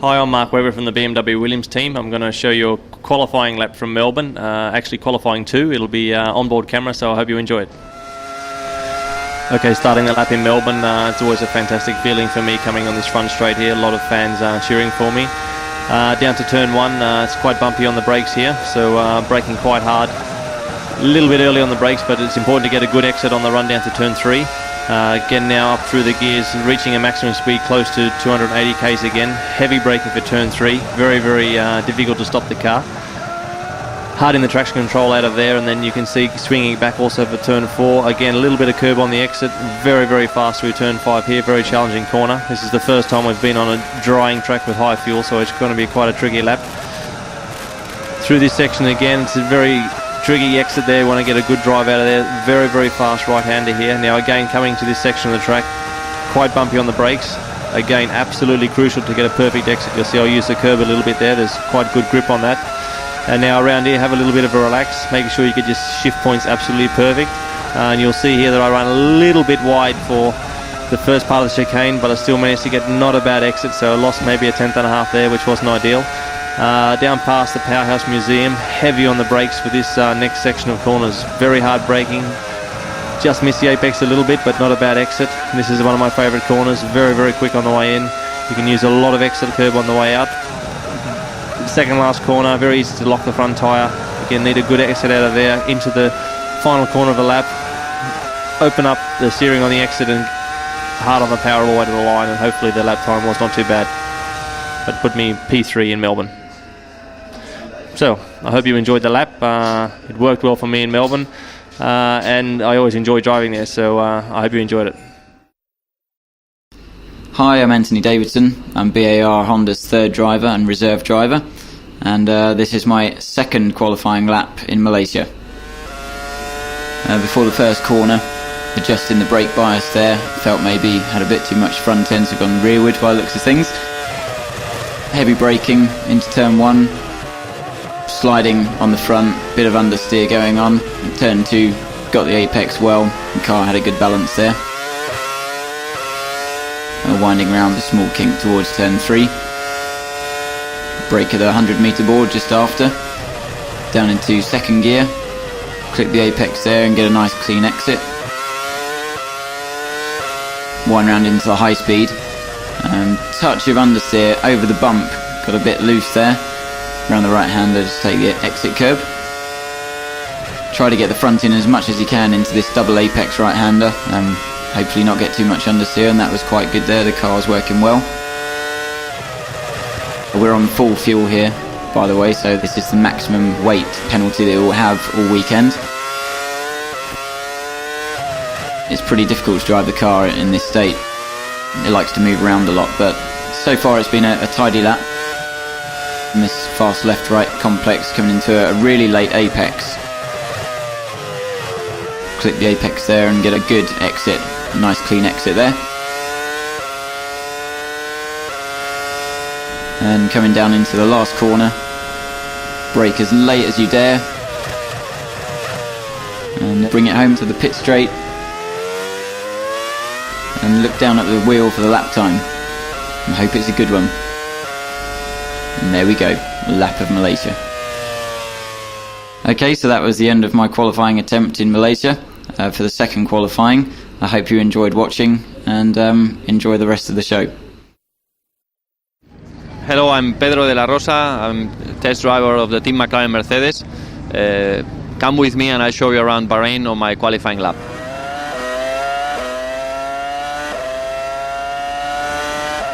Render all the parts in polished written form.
Hi, I'm Marc from the BMW Williams team. I'm going to show you a qualifying lap from Melbourne, actually qualifying 2. It'll be onboard camera, so I hope you enjoy it. Okay, starting the lap in Melbourne, it's always a fantastic feeling for me coming on this front straight here. A lot of fans cheering for me. Down to turn 1, it's quite bumpy on the brakes here, so braking quite hard. A little bit early on the brakes, but it's important to get a good exit on the run down to turn 3. Again now up through the gears, reaching a maximum speed close to 280 k's again. Heavy braking for turn 3, very difficult to stop the car. Hard in the traction control out of there, and then you can see swinging back also for turn 4. Again, a little bit of curb on the exit, very fast through turn 5 here, very challenging corner. This is the first time we've been on a drying track with high fuel, so it's going to be quite a tricky lap. Through this section again, it's a very tricky exit there. Want to get a good drive out of there. Very fast right-hander here. Now again, coming to this section of the track, quite bumpy on the brakes. Again, absolutely crucial to get a perfect exit. You'll see I'll use the curb a little bit there. There's quite good grip on that. And now around here, have a little bit of a relax, making sure you get your shift points absolutely perfect. And you'll see here that I run a little bit wide for the first part of the chicane, but I still managed to get not a bad exit, so I lost maybe a tenth and a half there, which wasn't ideal. Down past the Powerhouse Museum, heavy on the brakes for this next section of corners. Very hard braking, just missed the apex a little bit, but not a bad exit. This is one of my favourite corners, very quick on the way in. You can use a lot of exit curb on the way out. Second last corner, very easy to lock the front tyre. Again, need a good exit out of there into the final corner of the lap. Open up the steering on the exit and hard on the power all the way to the line, and hopefully the lap time was not too bad. But put me P3 in Melbourne. So, I hope you enjoyed the lap. It worked well for me in Melbourne, and I always enjoy driving there, so I hope you enjoyed it. Hi, I'm Anthony Davidson. I'm BAR Honda's third driver and reserve driver, and this is my second qualifying lap in Malaysia. Before the first corner, adjusting the brake bias there, felt maybe had a bit too much front end, so gone rearward by the looks of things. Heavy braking into turn 1, sliding on the front, bit of understeer going on. Turn 2, got the apex well, the car had a good balance there. Winding round a small kink towards turn 3. Brake at the 100 metre board just after. Down into second gear. Click the apex there and get a nice clean exit. Wind round into the high speed. And touch of understeer over the bump. Got a bit loose there. Around the right hander, just take the exit curb. Try to get the front in as much as you can into this double apex right hander. Hopefully not get too much understeer, and that was quite good there. The car's working well. We're on full fuel here, by the way, so this is the maximum weight penalty that we'll have all weekend. It's pretty difficult to drive the car in this state. It likes to move around a lot, but so far it's been a tidy lap. And this fast left-right complex coming into a really late apex. Click the apex there and get a good exit. A nice clean exit there. And coming down into the last corner, brake as late as you dare and bring it home to the pit straight and look down at the wheel for the lap time and hope it's a good one. And there we go, lap of Malaysia. Okay, so that was the end of my qualifying attempt in Malaysia for the second qualifying. I hope you enjoyed watching and enjoy the rest of the show. Hello, I'm Pedro de la Rosa. I'm test driver of the team McLaren-Mercedes. Come with me and I'll show you around Bahrain on my qualifying lap.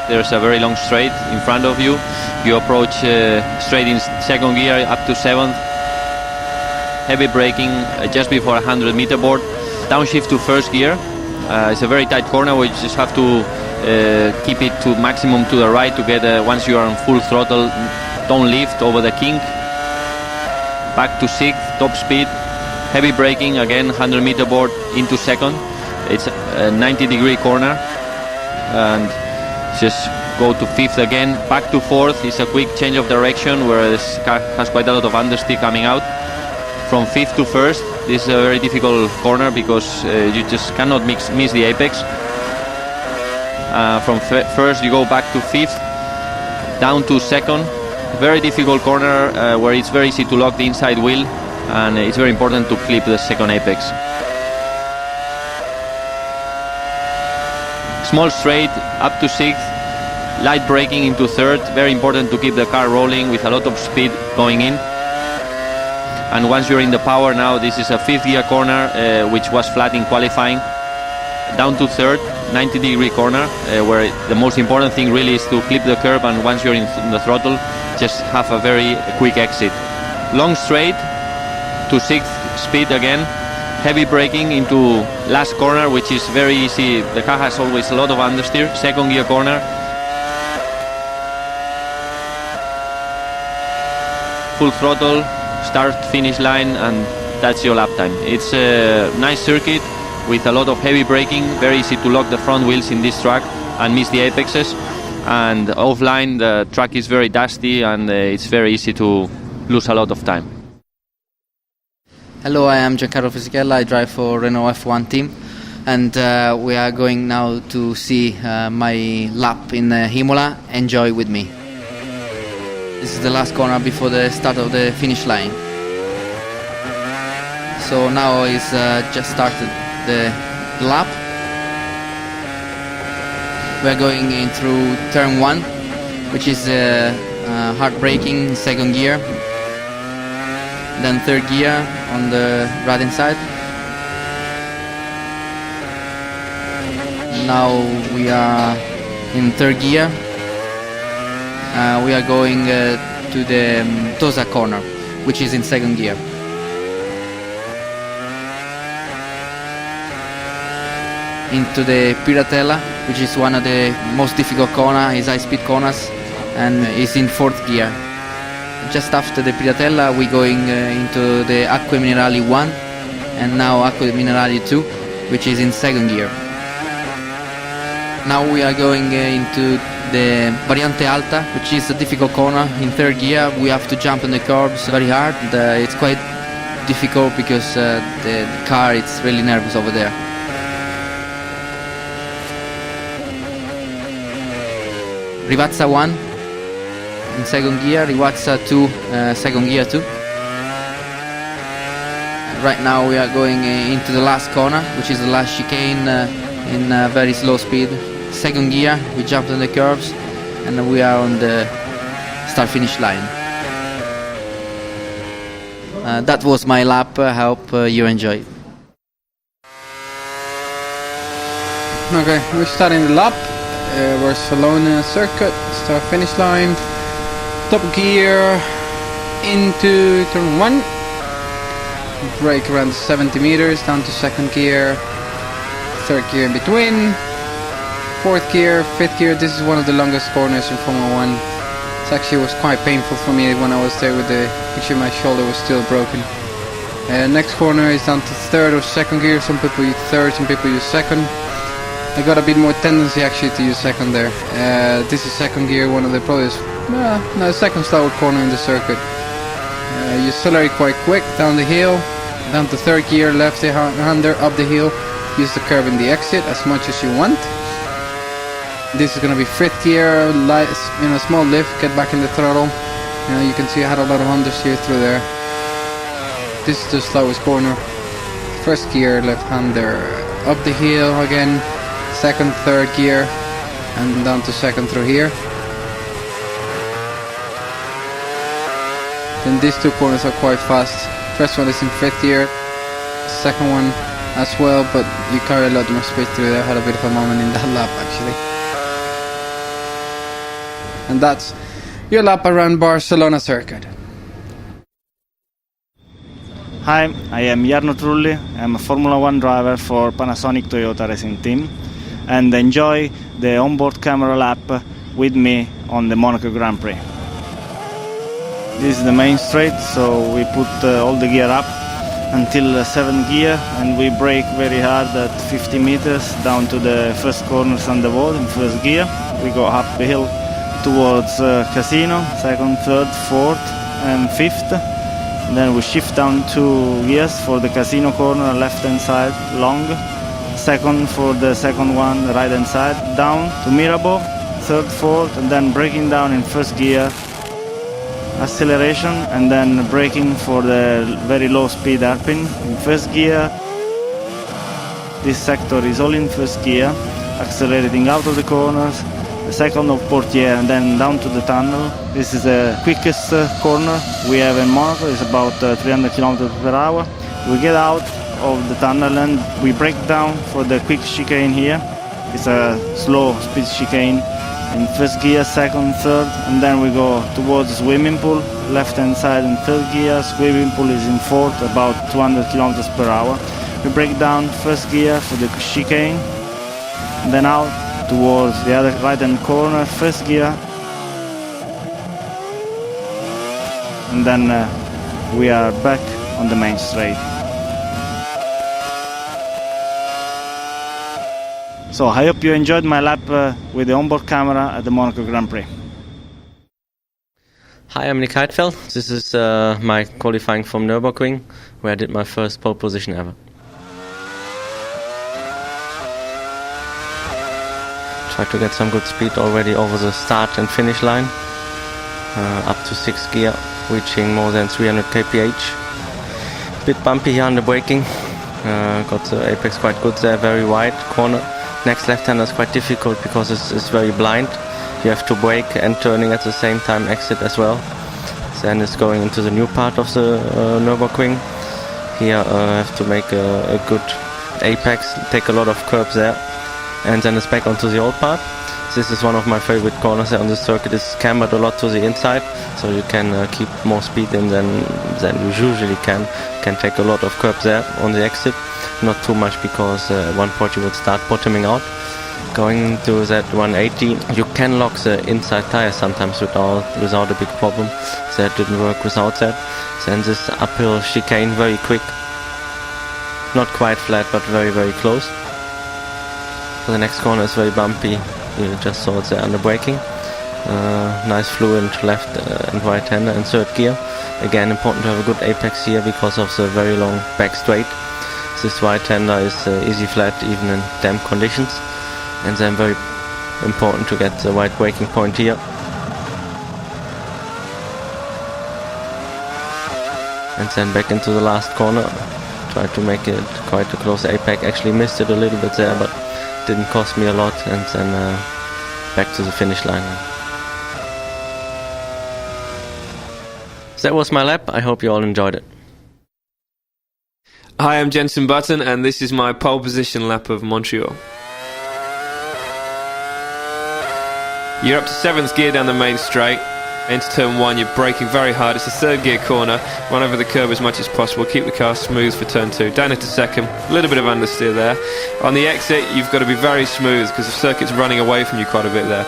There's a very long straight in front of you. You approach straight in second gear up to 7th. Heavy braking just before 100 meter board. Downshift to first gear. It's a very tight corner where you just have to keep it to maximum to the right to get once you are on full throttle, don't lift over the kink. Back to 6th, top speed. Heavy braking again, 100 meter board into second. It's a 90-degree corner and just go to 5th again. Back to 4th. It's a quick change of direction where this car has quite a lot of understeer coming out. From 5th to 1st. This is a very difficult corner because you just cannot miss the apex. From 1st you go back to 5th, down to second. Very difficult corner where it's very easy to lock the inside wheel, and it's very important to clip the second apex. Small straight up to 6th, light braking into 3rd. Very important to keep the car rolling with a lot of speed going in. And once you're in the power now, this is a 5th gear corner, which was flat in qualifying. Down to 3rd, 90-degree corner, where the most important thing really is to clip the curb, and once you're in the throttle, just have a very quick exit. Long straight to 6th speed again. Heavy braking into last corner, which is very easy. The car has always a lot of understeer. 2nd gear corner. Full throttle, start finish line, and that's your lap time. It's a nice circuit with a lot of heavy braking, very easy to lock the front wheels in this track and miss the apexes. And offline the track is very dusty, and it's very easy to lose a lot of time. Hello, I am Giancarlo Fisichella. I drive for Renault F1 team, and we are going now to see my lap in Imola. Enjoy with me. This is the last corner before the start of the finish line. So now is just started the lap. We are going in through turn 1, which is hard braking, 2nd gear. Then 3rd gear on the right hand side. Now we are in 3rd gear. We are going to the Tosa corner, which is in 2nd gear. Into the Piratella, which is one of the most difficult corners, is high-speed corners, and is in 4th gear. Just after the Piratella, we're going into the Acque Minerali 1, and now Acque Minerali 2, which is in 2nd gear. Now we are going into the Variante Alta, which is a difficult corner in 3rd gear. We have to jump on the curbs very hard. It's quite difficult because the car is really nervous over there. Rivazza 1 in 2nd gear, Rivazza 2 2nd gear too. Right now we are going into the last corner, which is the last chicane in very slow speed. 2nd gear, we jumped on the curves, and we are on the start-finish line. That was my lap. I hope you enjoyed. Okay, we're starting the lap. Barcelona circuit, start-finish line. Top gear into turn 1. Brake around 70 meters, down to 2nd gear. 3rd gear in between. 4th gear, 5th gear. This is one of the longest corners in Formula 1. It actually was quite painful for me when I was there with actually my shoulder was still broken. Next corner is down to 3rd or 2nd gear. Some people use 3rd, some people use 2nd. I got a bit more tendency actually to use 2nd there. This is 2nd gear, one of the probably no, 2nd slowest corner in the circuit. You accelerate quite quick down the hill, down to 3rd gear, left-hander up the hill. Use the curb in the exit as much as you want. This is going to be 5th gear, small lift, get back in the throttle. You can see I had a lot of understeer through there. This is the slowest corner. 1st gear, left-hander up the hill again. 2nd, 3rd gear, and down to 2nd through here. Then these 2 corners are quite fast. First one is in 5th gear, 2nd one as well, but you carry a lot more speed through there. I had a bit of a moment in that lap actually. And that's your lap around Barcelona circuit. Hi, I am Jarno Trulli. I'm a Formula 1 driver for Panasonic Toyota Racing Team, and enjoy the onboard camera lap with me on the Monaco Grand Prix. This is the main straight, so we put all the gear up until 7th gear, and we brake very hard at 50 meters down to the first corners on the wall in 1st gear. We go up the hill towards Casino, 2nd, 3rd, 4th and 5th. Then we shift down 2 gears for the Casino corner, left hand side, long. 2nd for the 2nd one, right hand side, down to Mirabeau. third, fourth, and then braking down in first gear, acceleration, and then braking for the very low speed hairpin in first gear. This sector is all in first gear, accelerating out of the corners, the second of portiere, and then down to the tunnel. This is the quickest corner we have in Monaco. It's about 300 km per hour. We get out of the tunnel and we brake down for the quick chicane here. It's a slow speed chicane in first gear, second, third, and then we go towards the swimming pool, left hand side in third gear. Swimming pool is in fourth, about 200 km per hour. We brake down first gear for the chicane, and then out towards the other right hand corner, first gear, and then we are back on the main straight. So I hope you enjoyed my lap with the onboard camera at the Monaco Grand Prix. Hi, I'm Nick Heidfeld. This is my qualifying from Nürburgring, where I did my first pole position ever. Tried to get some good speed already over the start and finish line, up to 6th gear, reaching more than 300 kph. Bit bumpy here on the braking, got the apex quite good there, very wide corner. Next left-hander is quite difficult because it's very blind. You have to brake and turning at the same time, exit as well. Then it's going into the new part of the Nürburgring. Here I have to make a good apex, take a lot of curbs there, and then it's back onto the old part. This is one of my favorite corners there on the circuit. It's cambered a lot to the inside, so you can keep more speed in than you usually can. Can take a lot of curbs there on the exit. Not too much because at one point you would start bottoming out. Going to that 180, you can lock the inside tire sometimes without a big problem. That didn't work without that. Then this uphill chicane, very quick. Not quite flat, but very, very close. So the next corner is very bumpy. You just saw it there under braking. Nice fluent left and right hander in third gear. Again, important to have a good apex here because of the very long back straight. This right hander is easy flat even in damp conditions, and then very important to get the right braking point here. And then back into the last corner, try to make it quite a close apex. Actually missed it a little bit there, but didn't cost me a lot, and then back to the finish line. That was my lap. I hope you all enjoyed it. Hi, I'm Jenson Button, and this is my pole position lap of Montreal. You're up to 7th gear down the main straight. Into turn 1, you're braking very hard. It's a 3rd gear corner. Run over the curb as much as possible. Keep the car smooth for turn 2. Down into 2nd. A little bit of understeer there. On the exit, you've got to be very smooth because the circuit's running away from you quite a bit there.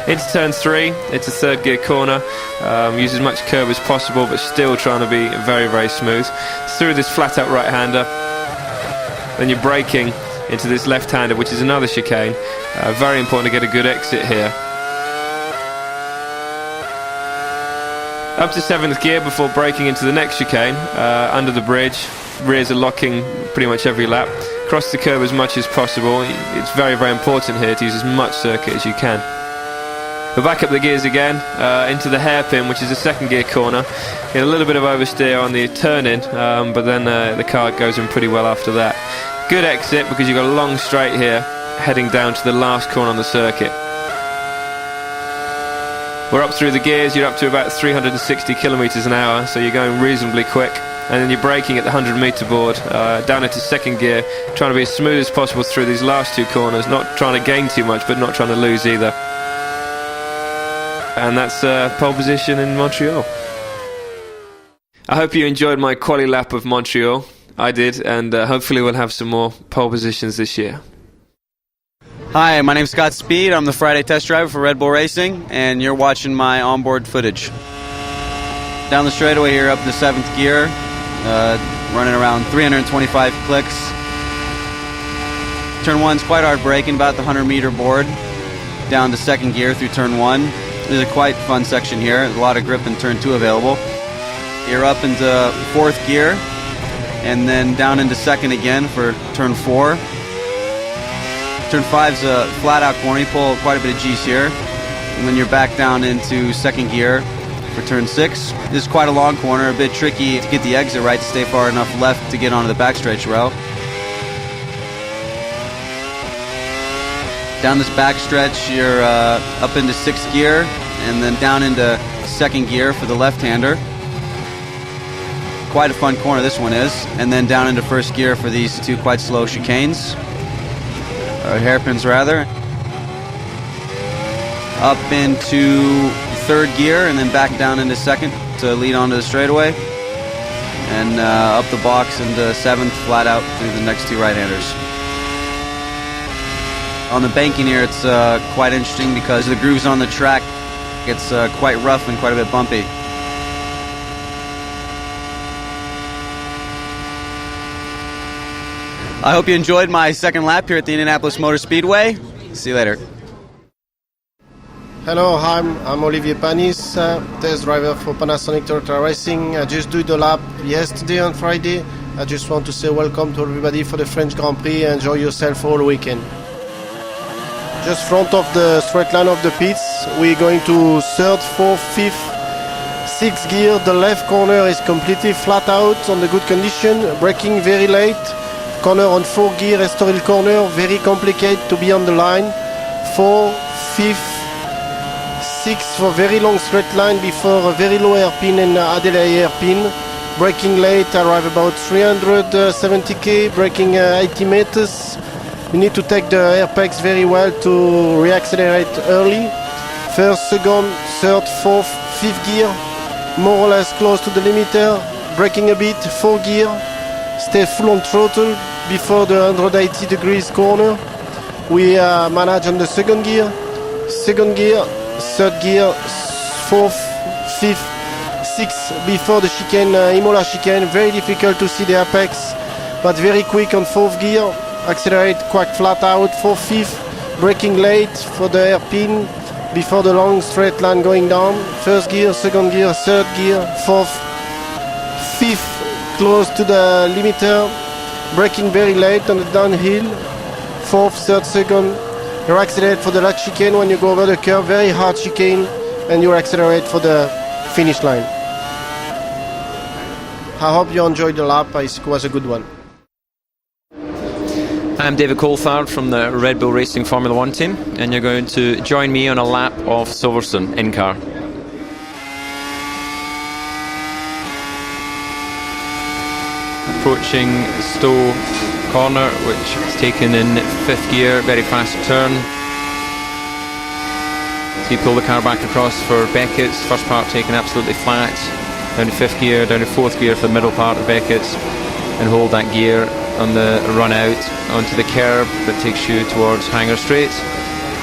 Into turn 3, it's a 3rd gear corner. Use as much curb as possible, but still trying to be very, very smooth. Through this flat out right hander. Then you're braking into this left hander, which is another chicane. Very important to get a good exit here. Up to 7th gear before braking into the next chicane, under the bridge. Rears are locking pretty much every lap. Cross the curb as much as possible. It's very, very important here to use as much circuit as you can. We'll back up the gears again, into the hairpin, which is the 2nd gear corner. Get a little bit of oversteer on the turn-in, but then the car goes in pretty well after that. Good exit because you've got a long straight here, heading down to the last corner on the circuit. We're up through the gears, you're up to about 360 kilometers an hour, so you're going reasonably quick. And then you're braking at the 100-meter board, down into 2nd gear, trying to be as smooth as possible through these last 2 corners, not trying to gain too much, but not trying to lose either. And that's pole position in Montreal. I hope you enjoyed my quali lap of Montreal. I did, and hopefully we'll have some more pole positions this year. Hi, my name's Scott Speed. I'm the Friday test driver for Red Bull Racing, and you're watching my onboard footage. Down the straightaway here, up to 7th gear, running around 325 clicks. Turn 1's quite hard braking, about the 100-meter board, down to 2nd gear through turn 1. This is a quite fun section here. There's a lot of grip in turn 2 available. You're up into 4th gear, and then down into 2nd again for turn 4. Turn 5's a flat out corner. You pull quite a bit of G's here. And then you're back down into second gear for turn 6. This is quite a long corner, a bit tricky to get the exit right to stay far enough left to get onto the backstretch rail. Down this backstretch, you're up into 6th gear and then down into second gear for the left-hander. Quite a fun corner this one is. And then down into 1st gear for these 2 quite slow chicanes, or hairpins rather. Up into 3rd gear and then back down into 2nd to lead onto the straightaway. And up the box into 7th, flat out through the next 2 right-handers. On the banking here, it's quite interesting because the grooves on the track, it's quite rough and quite a bit bumpy. I hope you enjoyed my second lap here at the Indianapolis Motor Speedway. See you later. Hello, I'm Olivier Panis, test driver for Panasonic Toyota Racing. I just did the lap yesterday on Friday. I just want to say welcome to everybody for the French Grand Prix. Enjoy yourself all weekend. Just front of the straight line of the pits, we're going to 3rd, 4th, 5th, 6th gear. The left corner is completely flat out on the good condition, braking very late. Corner on 4th gear, Estoril corner, very complicated to be on the line. 4th, 5th, 6th for very long straight line before a very low hairpin and Adelaide hairpin. Braking late, arrive about 370k, braking 80 meters. You need to take the airpegs very well to reaccelerate early. 1st, 2nd, 3rd, 4th, 5th gear, more or less close to the limiter. Braking a bit, 4th gear, stay full on throttle before the 180 degrees corner. We manage on the 2nd gear, 3rd gear, 4th, 5th, 6th before the chicane, Imola chicane. Very difficult to see the apex, but very quick on 4th gear. Accelerate quite flat out, 4th, 5th, braking late for the hairpin before the long straight line going down. 1st gear, 2nd gear, 3rd gear, 4th, 5th, close to the limiter, braking very late on the downhill. 4th, 3rd, 2nd, you accelerate for the last chicane when you go over the curve, very hard chicane, and you accelerate for the finish line. I hope you enjoyed the lap, it was a good one. I'm David Coulthard from the Red Bull Racing Formula 1 team, and you're going to join me on a lap of Silverstone in car. Approaching Stowe corner, which is taken in 5th gear, very fast turn. So you pull the car back across for Beckett's, first part taken absolutely flat, down to 5th gear, down to 4th gear for the middle part of Beckett's, and hold that gear on the run out onto the curb that takes you towards Hanger Straight.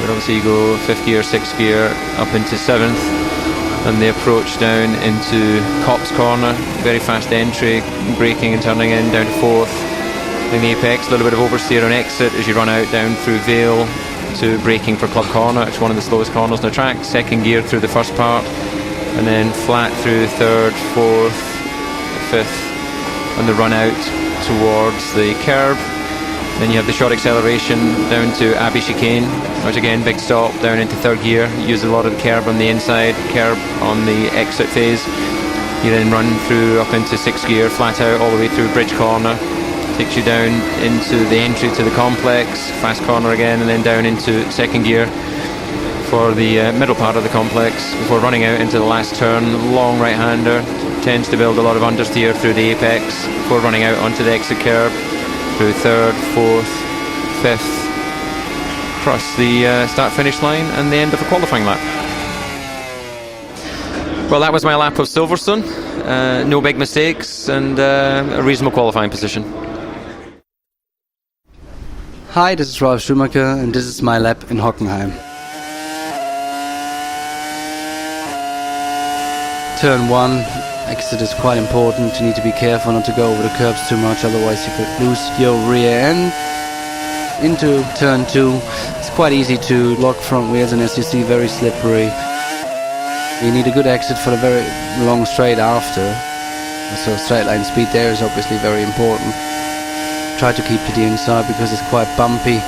But obviously you go 5th gear, 6th gear, up into 7th, and the approach down into Copse Corner, very fast entry, braking and turning in down to 4th. In the apex, a little bit of oversteer on exit as you run out down through Vale to braking for Club Corner. It's one of the slowest corners on the track. 2nd gear through the first part, and then flat through 3rd, 4th, 5th on the run out towards the curb. Then you have the short acceleration down to Abbey Chicane, which again, big stop down into 3rd gear. Use a lot of the curb on the inside, curb on the exit phase. You then run through up into 6th gear, flat out all the way through Bridge Corner. Takes you down into the entry to the complex, fast corner again, and then down into 2nd gear for the middle part of the complex before running out into the last turn. Long right-hander, tends to build a lot of understeer through the apex before running out onto the exit curb through 3rd, 4th, 5th, across the start-finish line and the end of a qualifying lap. Well, that was my lap of Silverstone. No big mistakes and a reasonable qualifying position. Hi, this is Ralf Schumacher and this is my lap in Hockenheim. Turn 1, exit is quite important. You need to be careful not to go over the curbs too much, otherwise you could lose your rear end. Into turn 2, it's quite easy to lock front wheels and as you see, very slippery. You need a good exit for the very long straight after. So straight line speed there is obviously very important. Try to keep to the inside because it's quite bumpy.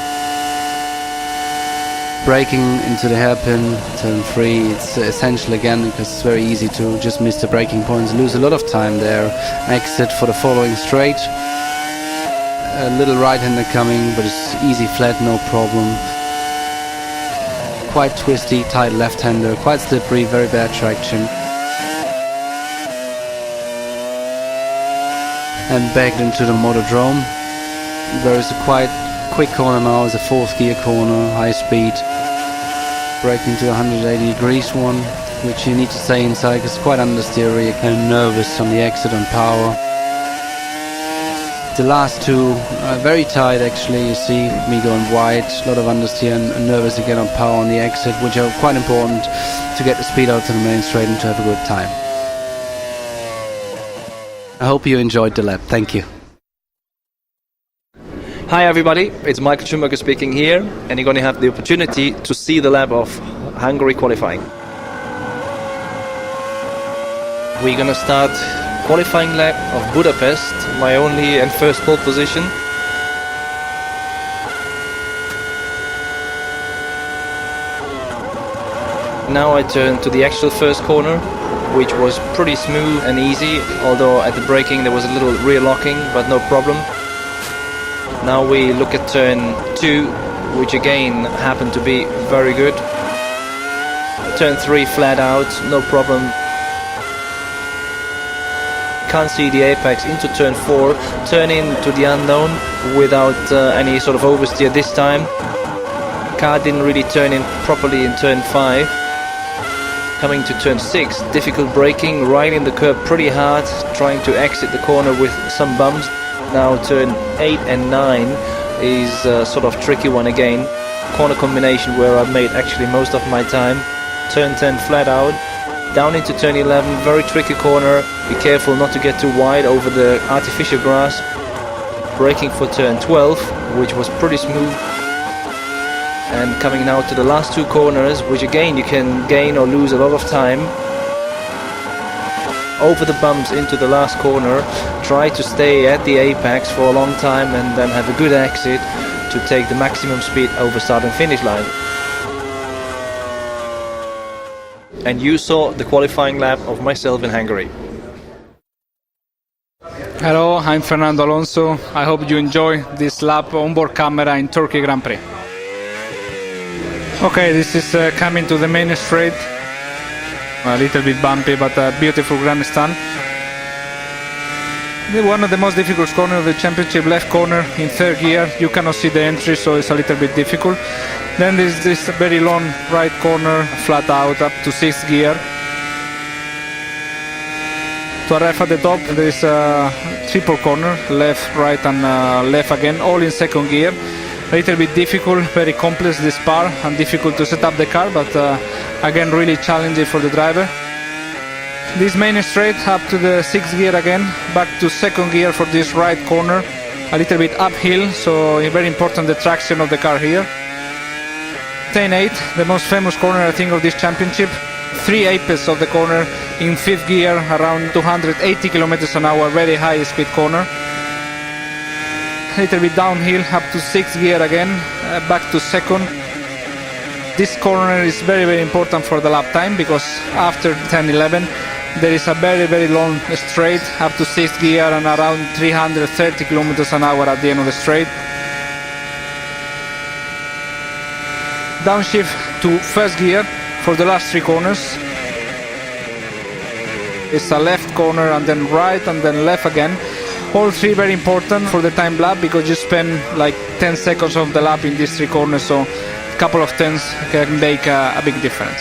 Braking into the hairpin, turn 3, it's essential again because it's very easy to just miss the braking points, lose a lot of time there. Exit for the following straight. A little right-hander coming, but it's easy flat, no problem. Quite twisty, tight left-hander, quite slippery, very bad traction. And back into the motordrome. There is a quite quick corner now, it's a 4th gear corner, high speed. Braking to 180 degrees one, which you need to stay inside because it's quite understeery and nervous on the exit on power. The last two are very tight actually, you see me going wide, a lot of understeer and nervous again on power on the exit, which are quite important to get the speed out to the main straight and to have a good time. I hope you enjoyed the lap, thank you. Hi everybody, it's Michael Schumacher speaking here, and you're going to have the opportunity to see the lap of Hungary qualifying. We're going to start qualifying lap of Budapest, my only and first pole position. Now I turn to the actual first corner, which was pretty smooth and easy, although at the braking there was a little rear locking, but no problem. Now we look at turn 2, which again happened to be very good. Turn 3 flat out, no problem. Can't see the apex into turn 4, turn into the unknown without any sort of oversteer this time. Car didn't really turn in properly in turn 5. Coming to turn 6, difficult braking, right in the curb pretty hard, trying to exit the corner with some bumps. Now turn 8 and 9 is a sort of tricky one again. Corner combination where I made actually most of my time. Turn 10 flat out. Down into turn 11, very tricky corner. Be careful not to get too wide over the artificial grass. Braking for turn 12, which was pretty smooth. And coming now to the last two corners, which again you can gain or lose a lot of time. Over the bumps into the last corner, try to stay at the apex for a long time and then have a good exit to take the maximum speed over start and finish line. And you saw the qualifying lap of myself in Hungary. Hello, I'm Fernando Alonso. I hope you enjoy this lap onboard camera in Turkey Grand Prix. Okay, this is coming to the main straight. A little bit bumpy, but a beautiful grandstand. One of the most difficult corners of the championship, left corner in 3rd gear. You cannot see the entry, so it's a little bit difficult. Then there's this very long right corner, flat out, up to 6th gear. To arrive at the top, there is a triple corner, left, right and left again, all in 2nd gear. A little bit difficult, very complex this bar, and difficult to set up the car, but again really challenging for the driver. This main straight up to the 6th gear again, back to 2nd gear for this right corner, a little bit uphill, so very important the traction of the car here. Turn 8, the most famous corner I think of this championship, 3 apex of the corner in 5th gear, around 280 kilometers an hour, very high speed corner. A little bit downhill up to 6th gear again, back to 2nd. This corner is very, very important for the lap time because after 10-11 there is a very, very long straight up to 6th gear and around 330 kilometers an hour at the end of the straight. Downshift to 1st gear for the last 3 corners. It's a left corner and then right and then left again. All 3 very important for the time lap because you spend like 10 seconds of the lap in these 3 corners, so a couple of tenths can make a big difference.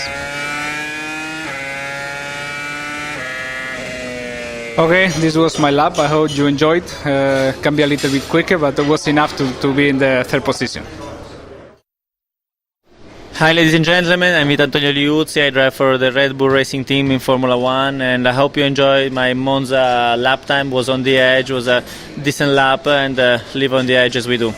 Okay, this was my lap. I hope you enjoyed. Can be a little bit quicker, but it was enough to be in the 3rd position. Hi ladies and gentlemen, I'm with Antonio Liuzzi. I drive for the Red Bull Racing team in Formula 1 and I hope you enjoyed my Monza lap time. Was on the edge, was a decent lap and live on the edge as we do.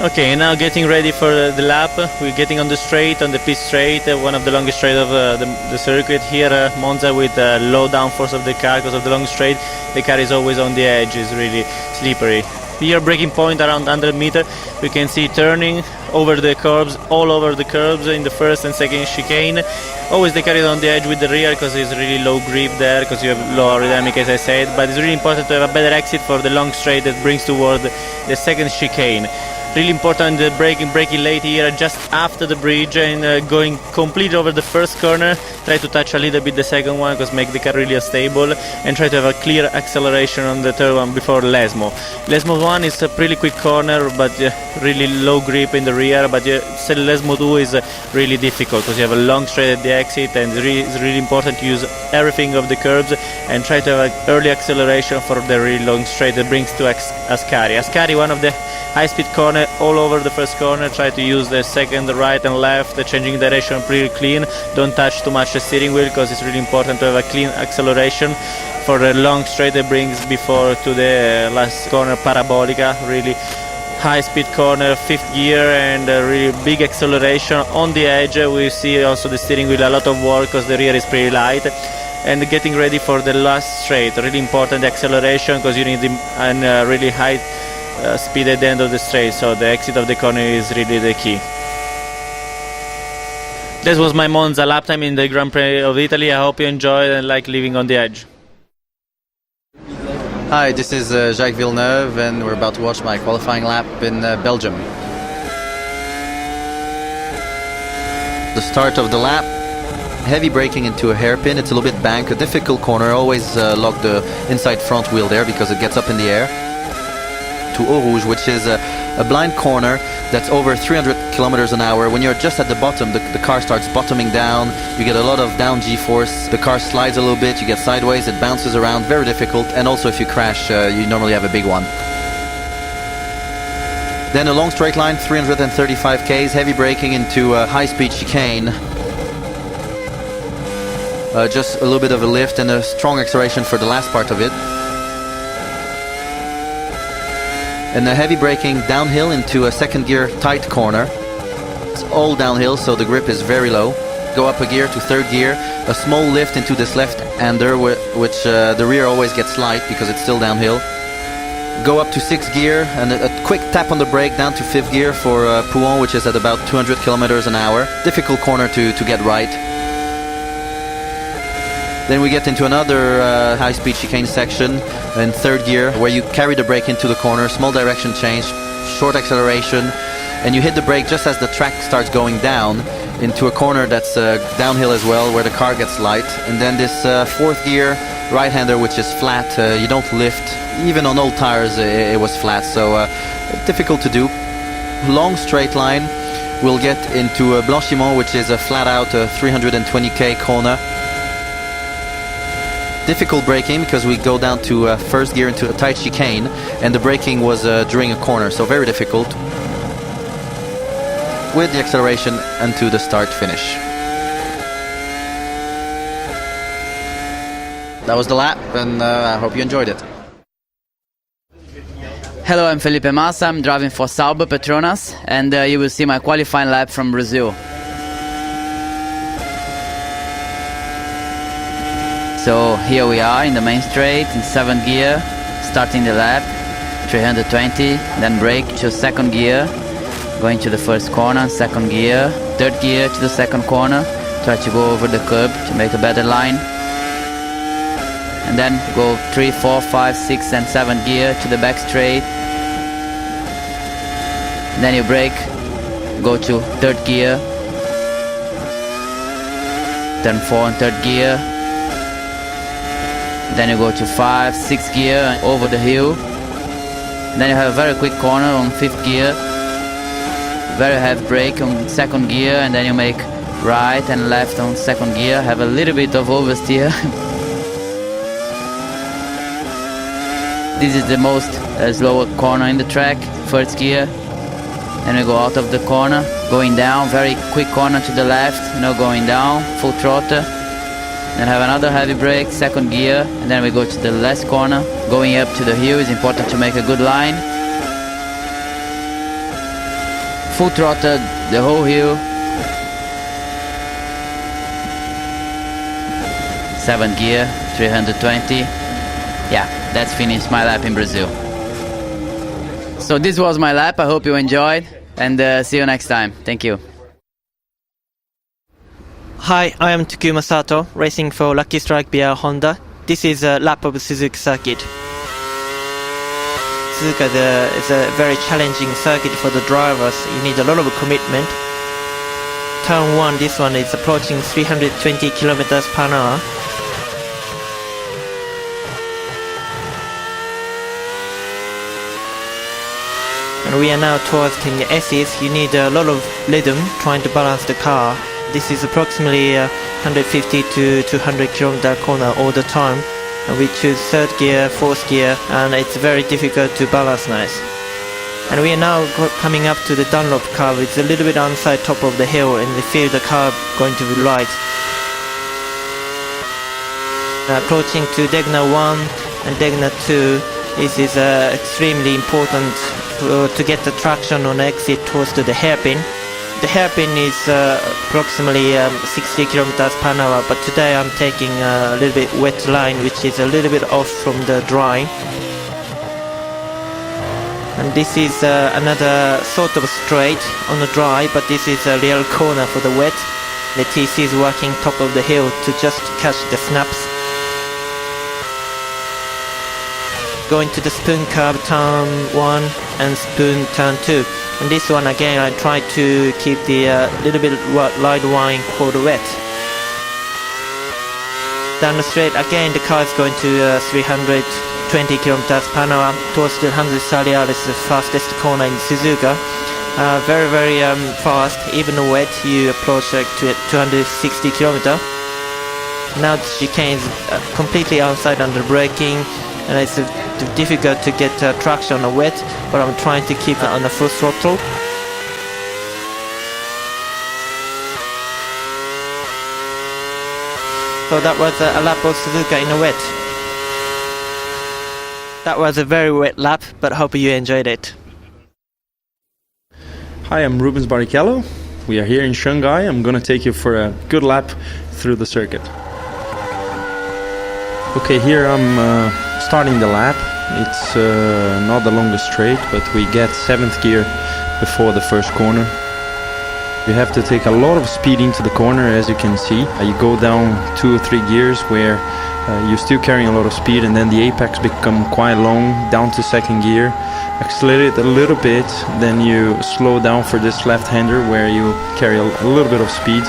Okay, now getting ready for the lap. We're getting on the straight, on the pit straight, one of the longest straight of the circuit here, Monza, with low downforce of the car because of the long straight. The car is always on the edge, it's really slippery. Here braking point around 100 meter, we can see turning over the curbs, all over the curbs in the first and second chicane. Always they carry it on the edge with the rear because it's really low grip there, because you have low aerodynamic, as I said, but it's really important to have a better exit for the long straight that brings toward the second chicane. Really important braking late here, just after the bridge, and going complete over the first corner. Try to touch a little bit the second one, because make the car really unstable, and try to have a clear acceleration on the third one before Lesmo. Lesmo 1 is a pretty quick corner, but really low grip in the rear, but still Lesmo 2 is really difficult, because you have a long straight at the exit, and it's really important to use everything of the curbs, and try to have an early acceleration for the really long straight that brings to Ascari. Ascari, one of the high-speed corner all over the first corner. Try to use the second, the right and left, the changing direction pretty clean. Don't touch too much the steering wheel, because it's really important to have a clean acceleration for the long straight that brings before to the last corner, Parabolica. Really high-speed corner, 5th gear, and a really big acceleration on the edge. We see also the steering wheel a lot of work, because the rear is pretty light. And getting ready for the last straight, really important acceleration, because you need a really high speed at the end of the straight, so the exit of the corner is really the key. This was my Monza lap time in the Grand Prix of Italy. I hope you enjoyed and like living on the edge. Hi, this is Jacques Villeneuve, and we're about to watch my qualifying lap in Belgium. The start of the lap, heavy braking into a hairpin. It's a little bit bank, a difficult corner. Always lock the inside front wheel there, because it gets up in the air. To Eau Rouge, which is a blind corner that's over 300 kilometers an hour. When you're just at the bottom, the car starts bottoming down. You get a lot of down G-force. The car slides a little bit. You get sideways. It bounces around. Very difficult. And also, if you crash, you normally have a big one. Then a long straight line, 335 k's, heavy braking into a high-speed chicane. Just a little bit of a lift and a strong acceleration for the last part of it. And a heavy braking downhill into a second gear tight corner. It's all downhill, so the grip is very low. Go up a gear to third gear, a small lift into this left-hander, which the rear always gets light because it's still downhill. Go up to sixth gear, and a quick tap on the brake down to fifth gear for Pouhon, which is at about 200 kilometers an hour. Difficult corner to get right. Then we get into another high-speed chicane section in third gear, where you carry the brake into the corner, small direction change, short acceleration, and you hit the brake just as the track starts going down into a corner that's downhill as well, where the car gets light. And then this fourth gear right-hander, which is flat, you don't lift. Even on old tires it was flat, so difficult to do. Long straight line, we'll get into Blanchimont, which is a flat-out 320k corner. Difficult braking, because we go down to first gear into a tight chicane, and the braking was during a corner, so very difficult. With the acceleration into the start finish. That was the lap, and I hope you enjoyed it. Hello, I'm Felipe Massa. I'm driving for Sauber-Petronas, and you will see my qualifying lap from Brazil. So here we are in the main straight in 7th gear, starting the lap, 320, then brake to second gear, going to the first corner, second gear, third gear to the second corner, try to go over the curb to make a better line, and then go 3, 4, 5, 6 and 7th gear to the back straight, and then you brake, go to third gear, turn 4 and third gear, then you go to 5, 6th gear and over the hill. Then you have a very quick corner on 5th gear, very heavy brake on 2nd gear, and then you make right and left on 2nd gear. Have a little bit of oversteer. This is the most slower corner in the track, 1st gear. Then we go out of the corner, going down, very quick corner to the left, going down, full throttle. Then have another heavy brake, 2nd gear, and then we go to the last corner. Going up to the hill is important to make a good line. Full throttle, the whole hill. 7th gear, 320. Yeah, that's finished my lap in Brazil. So this was my lap. I hope you enjoyed, and see you next time. Thank you. Hi, I am Takuma Sato, racing for Lucky Strike BR Honda. This is a lap of Suzuka circuit. Suzuka is a very challenging circuit for the drivers. You need a lot of commitment. Turn 1, this one is approaching 320 kilometers per hour. And we are now towards the S's. You need a lot of rhythm trying to balance the car. This is approximately 150 to 200 km corner all the time. And we choose third gear, fourth gear, and it's very difficult to balance nice. And we are now coming up to the Dunlop curve. It's a little bit outside top of the hill, and we feel the car going to be right. Approaching to Degner 1 and Degner 2, this is extremely important to get the traction on exit towards to the hairpin. The hairpin is approximately 60 kilometers per hour, but today I'm taking a little bit wet line, which is a little bit off from the dry. And this is another sort of straight on the dry, but this is a real corner for the wet. The TC is working top of the hill to just catch the snaps. Going to the spoon curve turn 1 and spoon turn 2. And this one again I try to keep the little bit light wine called wet. Down the straight again the car is going to 320 kilometers per hour towards the 100 Saliar. This is the fastest corner in Suzuka. Very fast, even wet you approach to 260 kilometers. Now the chicane is completely outside under braking, and it's difficult to get traction on wet, but I'm trying to keep it on the full throttle. So that was a lap of Suzuka in a wet. That was a very wet lap, but hope you enjoyed it. Hi, I'm Rubens Barrichello. We are here in Shanghai. I'm going to take you for a good lap through the circuit. Okay, here I'm starting the lap. It's not the longest straight, but we get 7th gear before the first corner. You have to take a lot of speed into the corner, as you can see. You go down 2 or 3 gears where you're still carrying a lot of speed, and then the apex become quite long, down to 2nd gear. Accelerate a little bit, then you slow down for this left-hander where you carry a little bit of speed.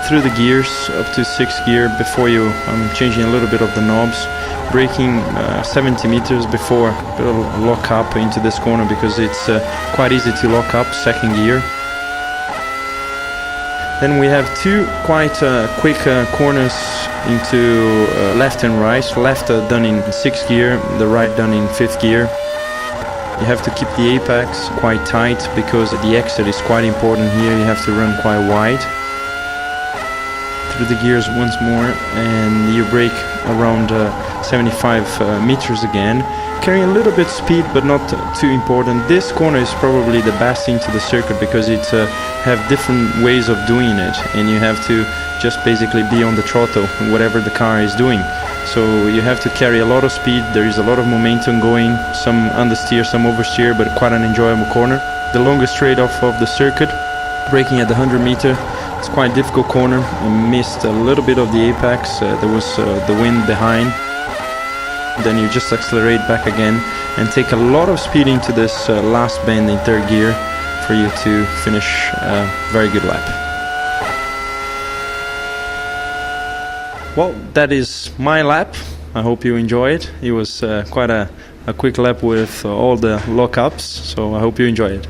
Through the gears up to 6th gear before I'm changing a little bit of the knobs, braking 70 meters before lock up into this corner, because it's quite easy to lock up 2nd gear. Then we have 2 quite quick corners into left and right. Left done in 6th gear, the right done in 5th gear. You have to keep the apex quite tight because the exit is quite important here. You have to run quite wide. Through the gears once more, and you brake around 75 meters again, carrying a little bit speed but not too important. This corner is probably the best into the circuit because it have different ways of doing it, and you have to just basically be on the throttle whatever the car is doing. So you have to carry a lot of speed. There is a lot of momentum going, some understeer, some oversteer, but quite an enjoyable corner. The longest straight off of the circuit, braking at the 100 meter. It's quite a difficult corner. I missed a little bit of the apex. There was the wind behind. Then you just accelerate back again and take a lot of speed into this last bend in 3rd gear for you to finish a very good lap. Well, that is my lap. I hope you enjoy it. It was quite a quick lap with all the lockups, so I hope you enjoy it.